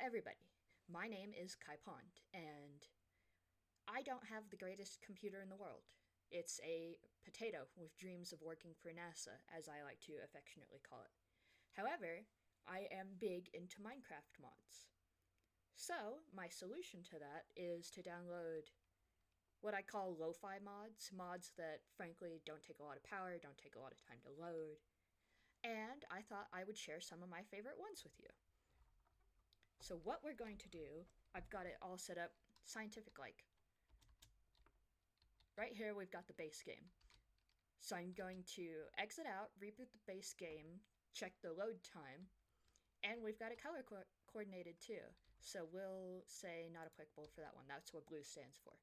everybody, my name is kai-pond, and I don't have the greatest computer in the world. It's a potato with dreams of working for NASA, as I like to affectionately call it. However, I am big into Minecraft mods. So, my solution to that is to download what I call lo-fi mods, mods that frankly don't take a lot of power, don't take a lot of time to load, and I thought I would share some of my favorite ones with you. So what we're going to do, I've got it all set up scientific-like. Right here we've got the base game. So I'm going to exit out, reboot the base game, check the load time, and we've got it color coordinated too. So we'll say not applicable for that one. That's what blue stands for.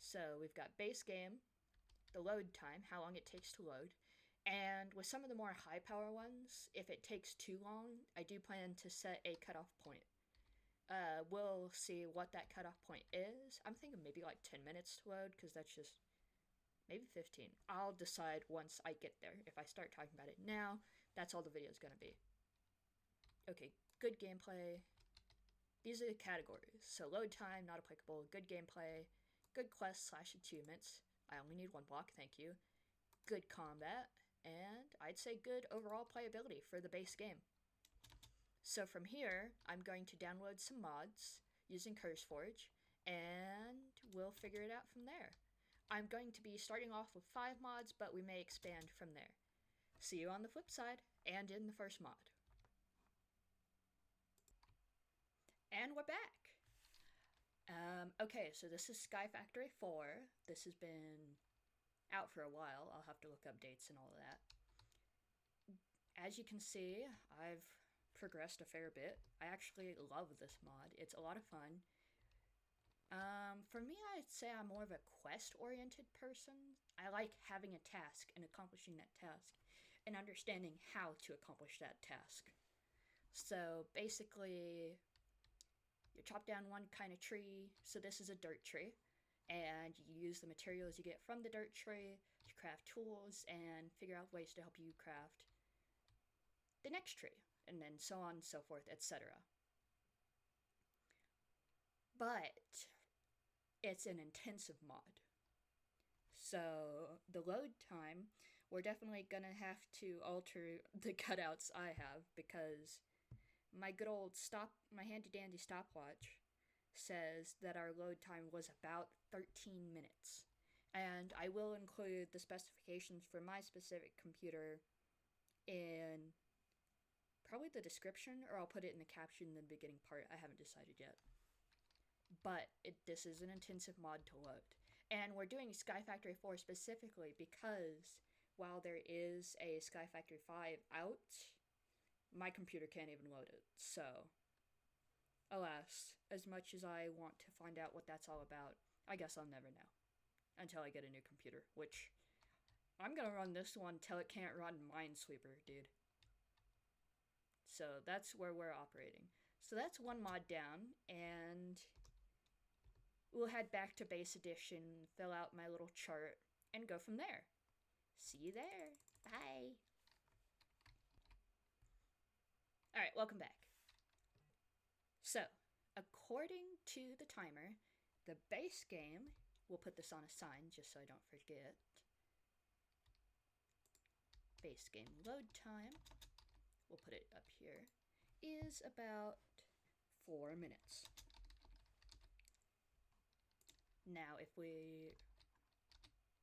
So we've got base game, the load time, how long it takes to load, and with some of the more high power ones, if it takes too long, I do plan to set a cutoff point. We'll see what that cutoff point is. I'm thinking maybe like 10 minutes to load, because that's just maybe 15. I'll decide once I get there. If I start talking about it now, that's all the video is going to be. Okay, good gameplay. These are the categories. So load time, not applicable, good gameplay, good quests/achievements. I only need one block, thank you. Good combat, and I'd say good overall playability for the base game. So from here, I'm going to download some mods using Curseforge, and we'll figure it out from there. I'm going to be starting off with 5 mods, but we may expand from there. See you on the flip side, and in the first mod. And we're back! Okay, so this is Sky Factory 4. This has been out for a while. I'll have to look up dates and all of that. As you can see, I've progressed a fair bit. I actually love this mod. It's a lot of fun. For me, I'd say I'm more of a quest-oriented person. I like having a task and accomplishing that task and understanding how to accomplish that task. So basically, you chop down one kind of tree. So this is a dirt tree. And you use the materials you get from the dirt tree to craft tools and figure out ways to help you craft the next tree, and then so on and so forth, etc. But it's an intensive mod. So the load time, we're definitely gonna have to alter the cutouts I have, because my good old my handy dandy stopwatch says that our load time was about 13 minutes. And I will include the specifications for my specific computer in probably the description, or I'll put it in the caption in the beginning part. I haven't decided yet. But this is an intensive mod to load. And we're doing Sky Factory 4 specifically because while there is a Sky Factory 5 out, my computer can't even load it. So, alas, as much as I want to find out what that's all about, I guess I'll never know. Until I get a new computer, which I'm gonna run this one till it can't run Minesweeper, dude. So that's where we're operating. So that's one mod down, and we'll head back to base edition, fill out my little chart, and go from there. See you there. Bye. Alright, welcome back. So, according to the timer, the base game, we'll put this on a sign just so I don't forget. Base game load time, we'll put it up here, is about 4 minutes. Now if we,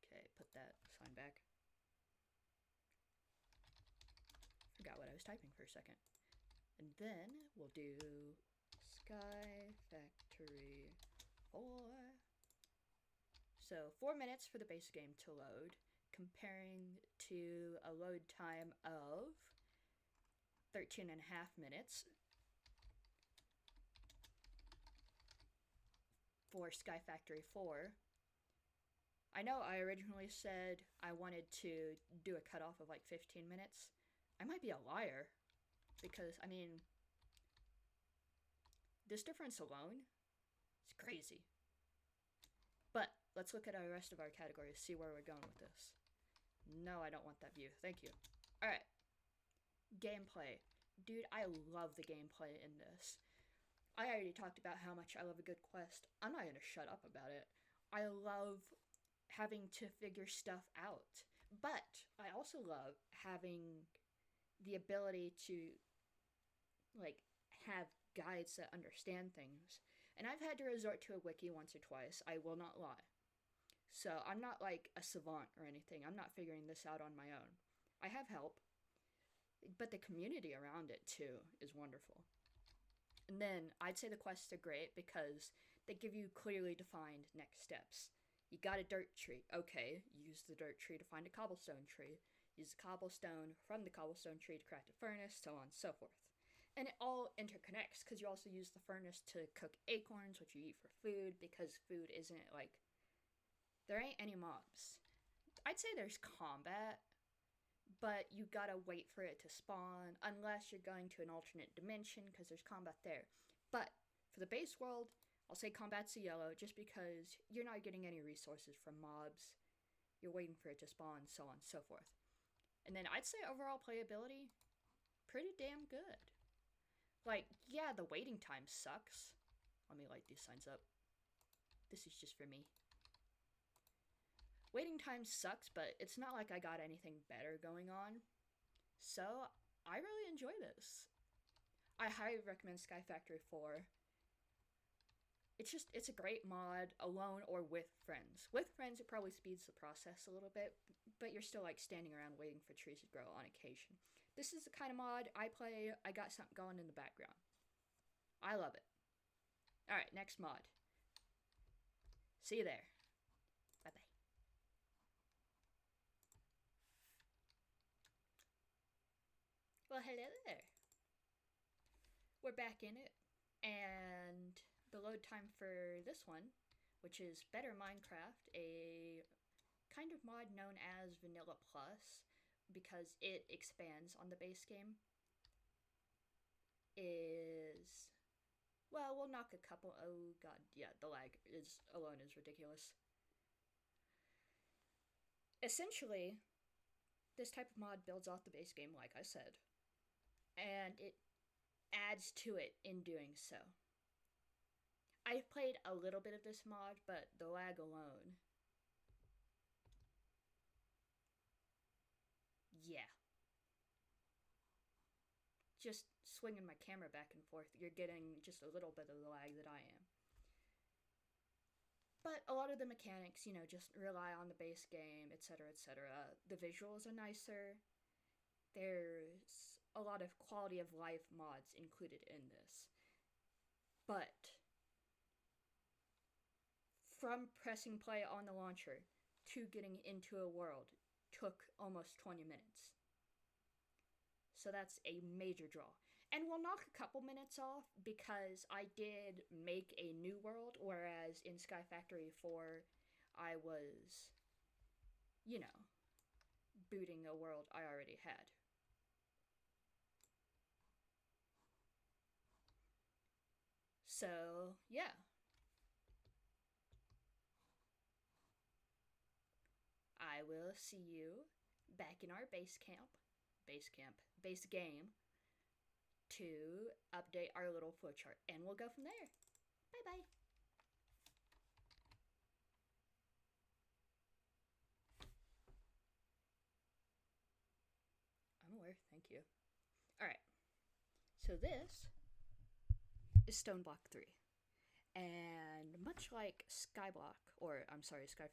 okay, put that sign back. Forgot what I was typing for a second. And then we'll do Sky Factory 4. So 4 minutes for the base game to load, comparing to a load time of 13.5 minutes for Sky Factory 4. I know I originally said I wanted to do a cutoff of like 15 minutes. I might be a liar, because, I mean, this difference alone is crazy. But let's look at the rest of our categories, see where we're going with this. No, I don't want that view. Thank you. Alright. Gameplay. Dude, I love the gameplay in this. I already talked about how much I love a good quest. I'm not gonna shut up about it. I love having to figure stuff out. But I also love having the ability to, like, have guides that understand things. And I've had to resort to a wiki once or twice, I will not lie. So I'm not like a savant or anything. I'm not figuring this out on my own. I have help, but the community around it too is wonderful. And then I'd say the quests are great because they give you clearly defined next steps. You got a dirt tree. Okay, use the dirt tree to find a cobblestone tree. Use the cobblestone from the cobblestone tree to craft a furnace, so on and so forth. And it all interconnects because you also use the furnace to cook acorns, which you eat for food, because food isn't like. There ain't any mobs. I'd say there's combat, but you gotta wait for it to spawn unless you're going to an alternate dimension because there's combat there. But for the base world, I'll say combat's a yellow just because you're not getting any resources from mobs. You're waiting for it to spawn, so on and so forth. And then I'd say overall playability, pretty damn good. Like, yeah, the waiting time sucks. Let me light these signs up. This is just for me. Waiting time sucks, but it's not like I got anything better going on. So, I really enjoy this. I highly recommend Sky Factory 4. It's a great mod, alone or with friends. With friends, it probably speeds the process a little bit, but you're still like standing around waiting for trees to grow on occasion. This is the kind of mod I play. I got something going in the background. I love it. Alright, next mod. See you there. Bye-bye. Well, hello there. We're back in it, and the load time for this one, which is Better Minecraft, a kind of mod known as Vanilla Plus, because it expands on the base game, is... Well, we'll knock a couple... Oh god, yeah, the lag alone is ridiculous. Essentially, this type of mod builds off the base game, like I said, and it adds to it in doing so. I've played a little bit of this mod, but the lag alone... Yeah. Just swinging my camera back and forth, you're getting just a little bit of the lag that I am. But a lot of the mechanics, just rely on the base game, etc., etc. The visuals are nicer. There's a lot of quality of life mods included in this. But from pressing play on the launcher to getting into a world took almost 20 minutes. So that's a major draw. And we'll knock a couple minutes off because I did make a new world, whereas in Sky Factory 4, I was, booting a world I already had. So, yeah. I will see you back in our base game, to update our little flowchart, and we'll go from there. Bye-bye. I'm aware, thank you. Alright, so this is Stone Block 3. And much like Sky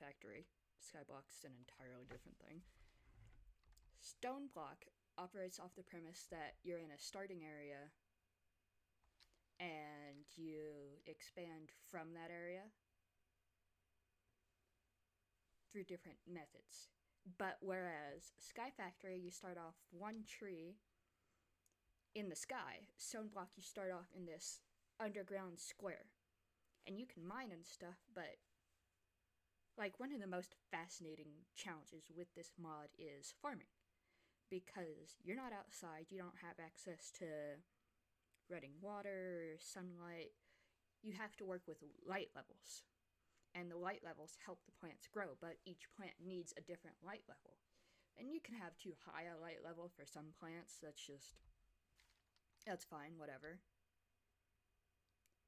Factory, Skyblock's an entirely different thing. Stone Block operates off the premise that you're in a starting area and you expand from that area through different methods. But whereas Sky Factory, you start off one tree in the sky, Stone Block, you start off in this underground square. And you can mine and stuff, but like one of the most fascinating challenges with this mod is farming. Because you're not outside, you don't have access to running water or sunlight. You have to work with light levels. And the light levels help the plants grow, but each plant needs a different light level. And you can have too high a light level for some plants, that's fine, whatever.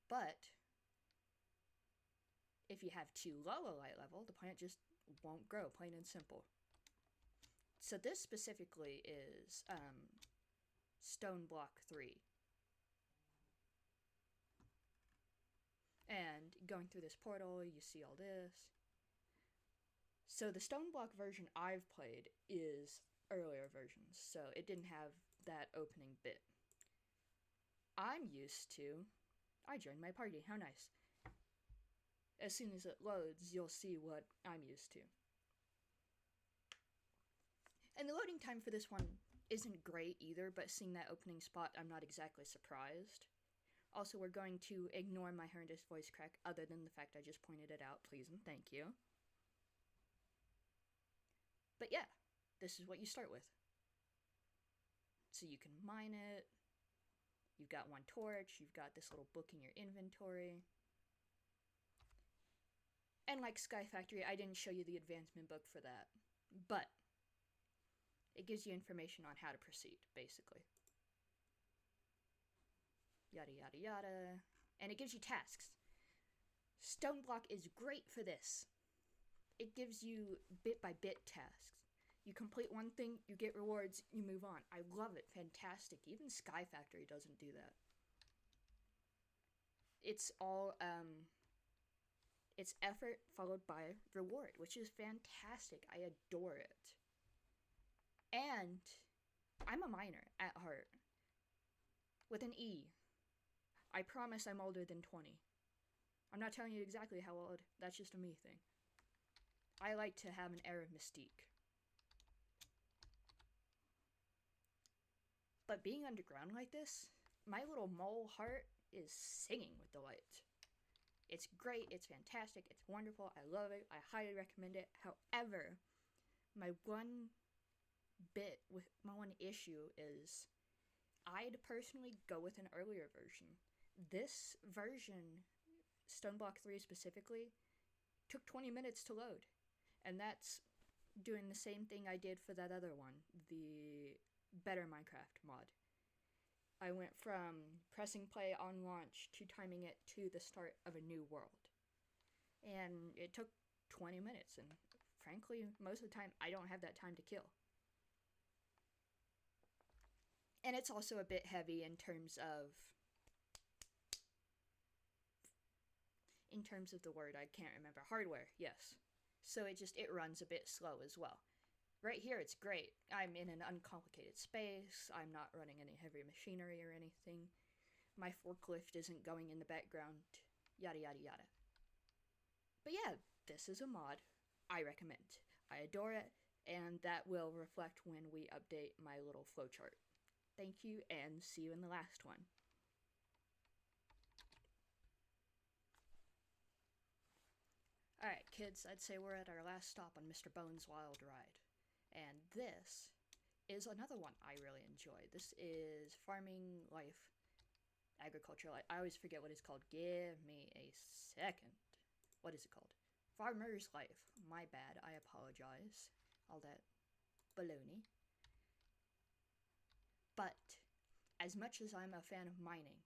But if you have too low a light level, the plant just won't grow, plain and simple. So this specifically is stone block 3. And going through this portal, you see all this. So the stone block version I've played is earlier versions, so it didn't have that opening bit. I'm used to... I joined my party, how nice. As soon as it loads, you'll see what I'm used to. And the loading time for this one isn't great either, but seeing that opening spot, I'm not exactly surprised. Also, we're going to ignore my horrendous voice crack, other than the fact I just pointed it out, please and thank you. But yeah, this is what you start with. So you can mine it. You've got one torch, you've got this little book in your inventory. And like Sky Factory, I didn't show you the advancement book for that. But it gives you information on how to proceed, basically. Yada yada yada. And it gives you tasks. Stone block is great for this. It gives you bit by bit tasks. You complete one thing, you get rewards, you move on. I love it, fantastic. Even Sky Factory doesn't do that. It's all, it's effort followed by reward, which is fantastic. I adore it. And I'm a miner at heart. With an E. I promise I'm older than 20. I'm not telling you exactly how old, that's just a me thing. I like to have an air of mystique. But being underground like this, my little mole heart is singing with delight. It's great, it's fantastic, it's wonderful, I love it, I highly recommend it. However, my one issue is I'd personally go with an earlier version. This version, Stoneblock 3 specifically, took 20 minutes to load. And that's doing the same thing I did for that other one, the Better Minecraft mod. I went from pressing play on launch to timing it to the start of a new world. And it took 20 minutes, and frankly, most of the time, I don't have that time to kill. And it's also a bit heavy in terms of the word, I can't remember. Hardware, yes. So it runs a bit slow as well. Right here, it's great. I'm in an uncomplicated space. I'm not running any heavy machinery or anything. My forklift isn't going in the background. Yada, yada, yada. But yeah, this is a mod I recommend. I adore it, and that will reflect when we update my little flowchart. Thank you, and see you in the last one. Alright, kids, I'd say we're at our last stop on Mr. Bones' Wild Ride. And this is another one I really enjoy. This is Farming Life, Agriculture Life. I always forget what it's called. Give me a second. What is it called? Farmer's Life. My bad. I apologize. All that baloney. But as much as I'm a fan of mining,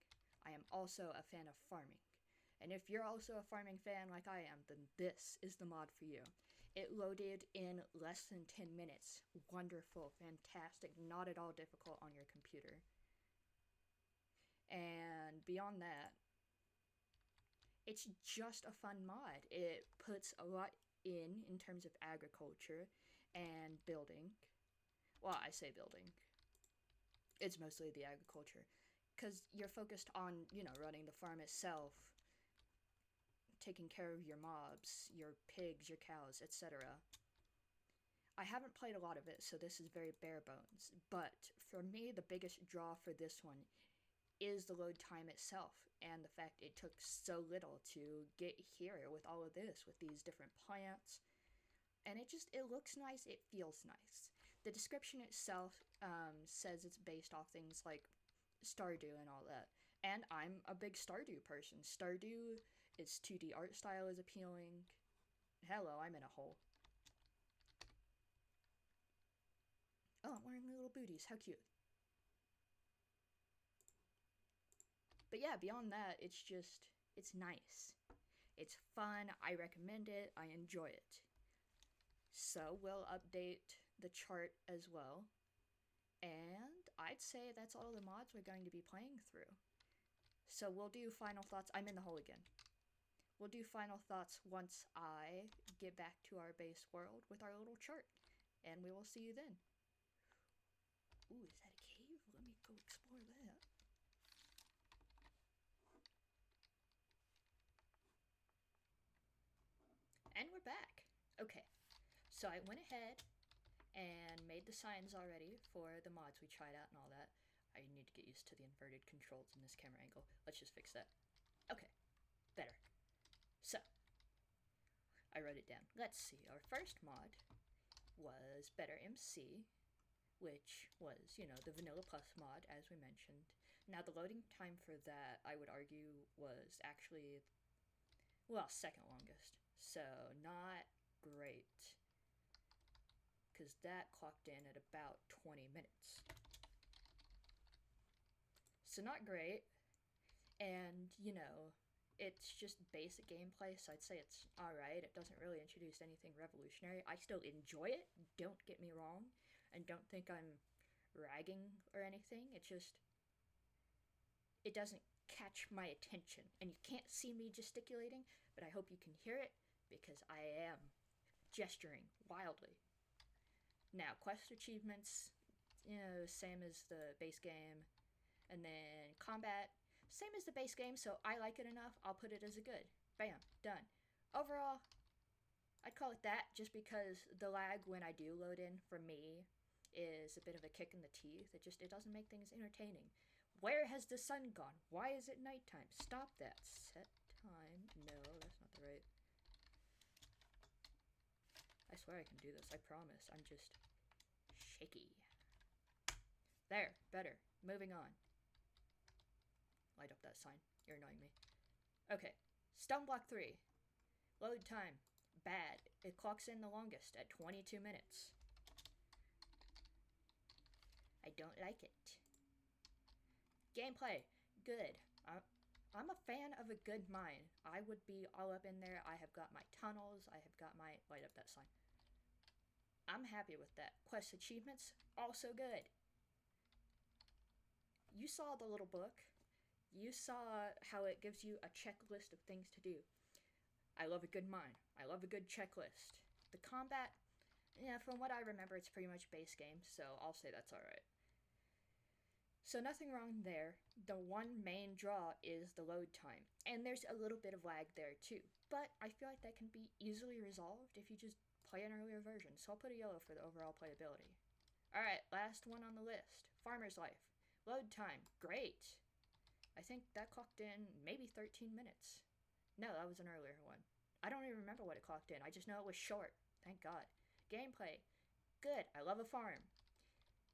I am also a fan of farming. And if you're also a farming fan like I am, then this is the mod for you. It loaded in less than 10 minutes. Wonderful, fantastic, not at all difficult on your computer. And beyond that, it's just a fun mod. It puts a lot in terms of agriculture and building. Well, I say building. It's mostly the agriculture. Because you're focused on, running the farm itself, taking care of your mobs, your pigs, your cows, etc. I haven't played a lot of it, so this is very bare bones. But for me, the biggest draw for this one is the load time itself, and the fact it took so little to get here with all of this, with these different plants. And it looks nice, it feels nice. The description itself says it's based off things like Stardew and all that. And I'm a big Stardew person. Stardew, its 2D art style is appealing. Hello, I'm in a hole. Oh, I'm wearing little booties. How cute. But yeah, beyond that, it's nice. It's fun. I recommend it. I enjoy it. So we'll update the chart as well. And I'd say that's all the mods we're going to be playing through. So we'll do final thoughts. I'm in the hole again. We'll do final thoughts once I get back to our base world with our little chart. And we will see you then. Ooh, is that a cave? Let me go explore that. And we're back. Okay, so I went ahead and made the signs already for the mods we tried out and all that. I need to get used to the inverted controls in this camera angle. Let's just fix that. Okay, better. So, I wrote it down. Let's see, our first mod was Better MC, which was, the Vanilla Plus mod, as we mentioned. Now, the loading time for that, I would argue, was actually, second longest. So, not great. Because that clocked in at about 20 minutes. So, not great. And, it's just basic gameplay, so I'd say it's alright. It doesn't really introduce anything revolutionary. I still enjoy it, don't get me wrong, and don't think I'm ragging or anything. It doesn't catch my attention. And you can't see me gesticulating, but I hope you can hear it, because I am gesturing wildly. Now, quest achievements, same as the base game. And then combat, same as the base game, so I like it enough, I'll put it as a good. Bam, done. Overall, I'd call it that, just because the lag when I do load in, for me, is a bit of a kick in the teeth. It doesn't make things entertaining. Where has the sun gone? Why is it nighttime? Stop that. Set time. No, that's not the right. I swear I can do this, I promise. I'm just shaky. There, better. Moving on. Light up that sign. You're annoying me. Okay. Stone block 3. Load time. Bad. It clocks in the longest at 22 minutes. I don't like it. Gameplay. Good. I'm a fan of a good mine. I would be all up in there. I have got my tunnels. I have got my... Light up that sign. I'm happy with that. Quest achievements. Also good. You saw the little book. You saw how it gives you a checklist of things to do. I love a good mine. I love a good checklist. The combat, from what I remember, it's pretty much base game, so I'll say that's alright. So nothing wrong there. The one main draw is the load time, and there's a little bit of lag there too, but I feel like that can be easily resolved if you just play an earlier version, so I'll put a yellow for the overall playability. Alright, last one on the list. Farmer's Life. Load time. Great. I think that clocked in maybe 13 minutes. No, that was an earlier one. I don't even remember what it clocked in. I just know it was short. Thank God. Gameplay. Good. I love a farm.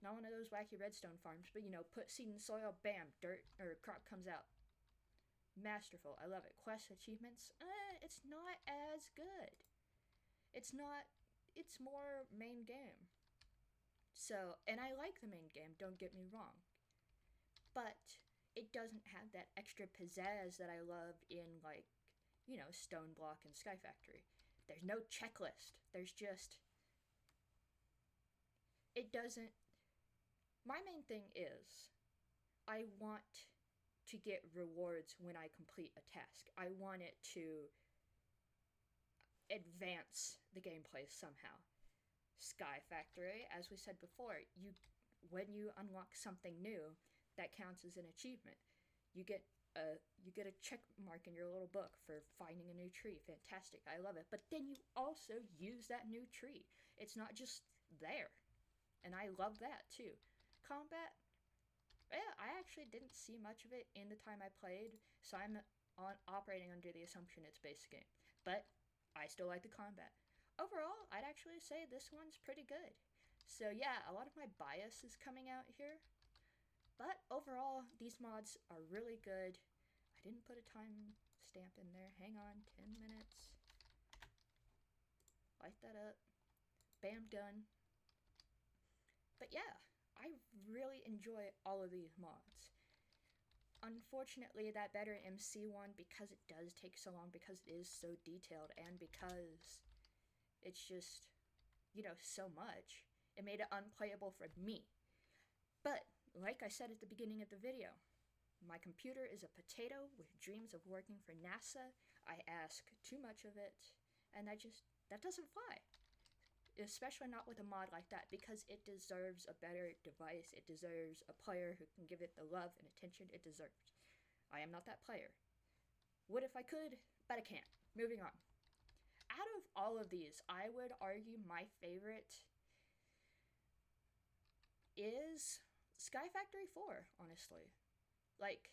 Not one of those wacky redstone farms, but put seed in soil, bam, dirt or crop comes out. Masterful. I love it. Quest achievements. It's not as good. It's more main game. So, and I like the main game, don't get me wrong. But it doesn't have that extra pizzazz that I love in, Stone Block and Sky Factory. There's no checklist. There's just... It doesn't... My main thing is, I want to get rewards when I complete a task. I want it to advance the gameplay somehow. Sky Factory, as we said before, when you unlock something new, that counts as an achievement. You get a check mark in your little book for finding a new tree. Fantastic. I love it. But then you also use that new tree. It's not just there. And I love that too. Combat, I actually didn't see much of it in the time I played, so I'm operating under the assumption it's base game. But I still like the combat. Overall, I'd actually say this one's pretty good. So yeah, a lot of my bias is coming out here. But overall, these mods are really good. I didn't put a time stamp in there. Hang on, 10 minutes. Light that up. Bam, done. But yeah, I really enjoy all of these mods. unfortunately, that better MC one, because it does take so long, because it is so detailed, and because it's just, so much, it made it unplayable for me. But, like I said at the beginning of the video, my computer is a potato with dreams of working for NASA. I ask too much of it, and that doesn't fly. Especially not with a mod like that, because it deserves a better device. It deserves a player who can give it the love and attention it deserves. I am not that player. Would if I could, but I can't. Moving on. Out of all of these, I would argue my favorite is Sky Factory 4, honestly. Like,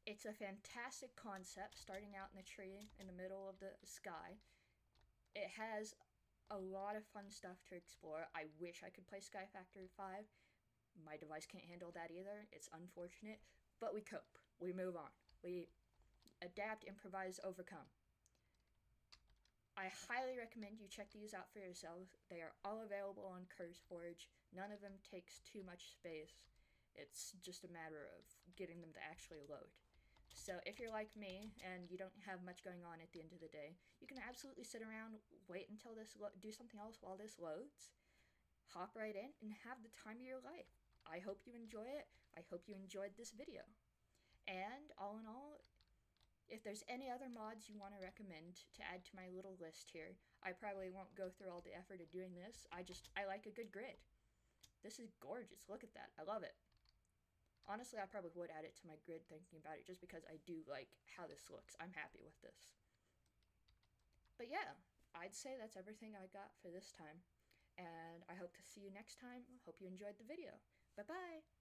it's a fantastic concept, starting out in the tree in the middle of the sky. It has a lot of fun stuff to explore. I wish I could play Sky Factory 5. My device can't handle that either. It's unfortunate, but we cope. We move on. We adapt, improvise, overcome. I highly recommend you check these out for yourselves. They are all available on Curseforge. None of them takes too much space. It's just a matter of getting them to actually load. So if you're like me and you don't have much going on at the end of the day, you can absolutely sit around, wait until do something else while this loads, hop right in, and have the time of your life. I hope you enjoy it. I hope you enjoyed this video. And all in all, if there's any other mods you want to recommend to add to my little list here, I probably won't go through all the effort of doing this. I like a good grid. This is gorgeous. Look at that. I love it. Honestly, I probably would add it to my grid thinking about it, just because I do like how this looks. I'm happy with this. But yeah, I'd say that's everything I got for this time. And I hope to see you next time. Hope you enjoyed the video. Bye-bye!